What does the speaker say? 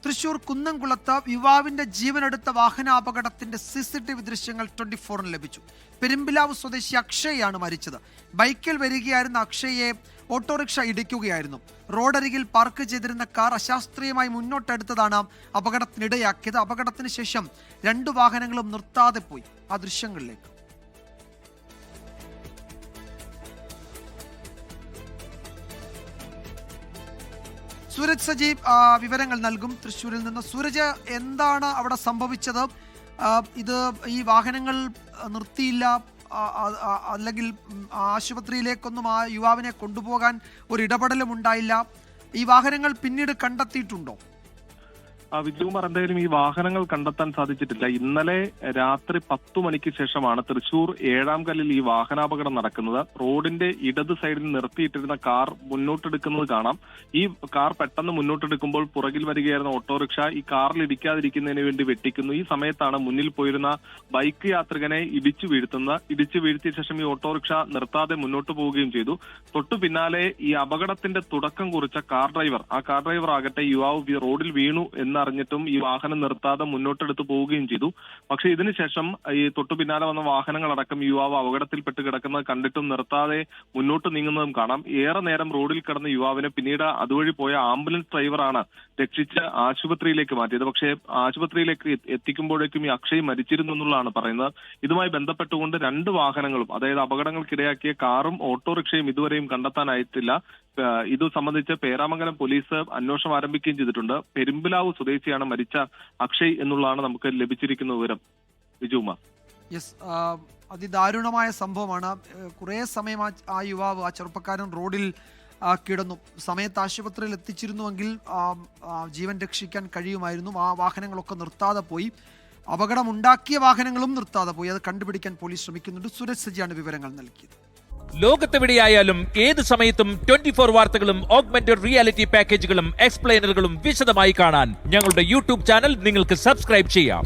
തൃശൂർ കുന്നംകുളത്ത് യുവാവിന്റെ ജീവനെടുത്ത വാഹനാപകടത്തിന്റെ CCTV ദൃശ്യങ്ങൾ 24-ന് ലഭിച്ചു. പെരുമ്പിലാവ് സ്വദേശി അക്ഷയാണ് മരിച്ചത്. ബൈക്കിൽ വരികയായിരുന്ന അക്ഷയെ ഓട്ടോറിക്ഷ ഇടിക്കുകയായിരുന്നു. റോഡരികിൽ പാർക്ക് ചെയ്തിരുന്ന കാർ അശാസ്ത്രീയമായി മുന്നോട്ടെടുത്തതാണ് അപകടത്തിനിടയാക്കിയത്. അപകടത്തിന് ശേഷം 2 വാഹനങ്ങളും നിർത്താതെ പോയി. ആ ദൃശ്യങ്ങളിലേക്ക്. സൂരജ് സജീവ് വിവരങ്ങൾ നൽകും തൃശ്ശൂരിൽ നിന്ന്. സൂരജ്, എന്താണ് അവിടെ സംഭവിച്ചത്? ഇത് ഈ വാഹനങ്ങൾ നിർത്തിയില്ല, അല്ലെങ്കിൽ ആശുപത്രിയിലേക്കൊന്നും ആ യുവാവിനെ കൊണ്ടുപോകാൻ ഒരു ഇടപെടലും ഉണ്ടായില്ല. ഈ വാഹനങ്ങൾ പിന്നീട് കണ്ടെത്തിയിട്ടുണ്ടോ? വിജയകുമാർ, എന്തായാലും ഈ വാഹനങ്ങൾ കണ്ടെത്താൻ സാധിച്ചിട്ടില്ല. ഇന്നലെ രാത്രി 10 മണിക്ക് ശേഷമാണ് തൃശൂർ 7-ാം കല്ലിൽ ഈ വാഹനാപകടം നടക്കുന്നത്. റോഡിന്റെ ഇടത് സൈഡിൽ നിർത്തിയിട്ടിരുന്ന കാർ മുന്നോട്ടെടുക്കുന്നത് കാണാം. ഈ കാർ പെട്ടെന്ന് മുന്നോട്ടെടുക്കുമ്പോൾ പുറകിൽ വരികയായിരുന്ന ഓട്ടോറിക്ഷ ഈ കാറിൽ ഇടിക്കാതിരിക്കുന്നതിന് വേണ്ടി വെട്ടിക്കുന്നു. ഈ സമയത്താണ് മുന്നിൽ പോയിരുന്ന ബൈക്ക് യാത്രികനെ ഇടിച്ചു വീഴ്ത്തിയ ശേഷം ഈ ഓട്ടോറിക്ഷ നിർത്താതെ മുന്നോട്ട് പോവുകയും ചെയ്തു. തൊട്ടു പിന്നാലെ ഈ അപകടത്തിന്റെ തുടക്കം കുറിച്ച കാർ ഡ്രൈവർ ആകട്ടെ യുവാവ് റോഡിൽ വീണു എന്നറിഞ്ഞിട്ടും ഈ വാഹനം നിർത്താതെ മുന്നോട്ടെടുത്ത് പോവുകയും ചെയ്തു. പക്ഷേ ഇതിനുശേഷം ഈ തൊട്ടു പിന്നാലെ വന്ന വാഹനങ്ങളടക്കം യുവാവ് അപകടത്തിൽപ്പെട്ട് കിടക്കുന്നത് കണ്ടിട്ടും നിർത്താതെ മുന്നോട്ട് നീങ്ങുന്നതും കാണാം. ഏറെ നേരം റോഡിൽ കിടന്ന യുവാവിനെ പിന്നീട് അതുവഴി പോയ ആംബുലൻസ് ഡ്രൈവറാണ് രക്ഷിച്ച് ആശുപത്രിയിലേക്ക് മാറ്റിയത്. പക്ഷേ ആശുപത്രിയിലേക്ക് എത്തിക്കുമ്പോഴേക്കും ഈ അക്ഷയ് മരിച്ചിരുന്നു എന്നുള്ളതാണ് പറയുന്നത്. ഇതുമായി ബന്ധപ്പെട്ടുകൊണ്ട് 2 വാഹനങ്ങളും, അതായത് അപകടങ്ങൾക്കിടയാക്കിയ കാറും ഓട്ടോറിക്ഷയും ഇതുവരെയും കണ്ടെത്താനായിട്ടില്ല. ഇത് സംബന്ധിച്ച് പേരാമംഗലം പോലീസ് അന്വേഷണം ആരംഭിക്കുകയും ചെയ്തിട്ടുണ്ട്. പെരുമ്പിലാവ് സ്വദേശിയാണ് മരിച്ച അക്ഷയ് എന്നുള്ളതാണ് നമുക്ക് ലഭിച്ചിരിക്കുന്ന വിവരം. വിജുകുമാർ, യെസ്, അതിദാരുണമായ സംഭവമാണ്. കുറേ സമയം ആ യുവാവ്, ആ ചെറുപ്പക്കാരൻ റോഡിൽ കിടന്നു. സമയത്ത് ആശുപത്രിയിൽ എത്തിച്ചിരുന്നുവെങ്കിൽ ജീവൻ രക്ഷിക്കാൻ കഴിയുമായിരുന്നു. ആ വാഹനങ്ങളൊക്കെ നിർത്താതെ പോയി. അപകടമുണ്ടാക്കിയ വാഹനങ്ങളും നിർത്താതെ പോയി. അത് കണ്ടുപിടിക്കാൻ പോലീസ് ശ്രമിക്കുന്നുണ്ട്. സുരജ് സജിയാണ് വിവരങ്ങൾ നൽകിയത്. ലോകത്തെവിടെയായാലും ഏത് സമയത്തും 24 വാർത്തകളും ഓഗ്മെന്റഡ് റിയാലിറ്റി പാക്കേജുകളും എക്സ്പ്ലെയിനറുകളും വിശദമായി കാണാൻ ഞങ്ങളുടെ YouTube ചാനൽ നിങ്ങൾക്ക് സബ്സ്ക്രൈബ് ചെയ്യാം.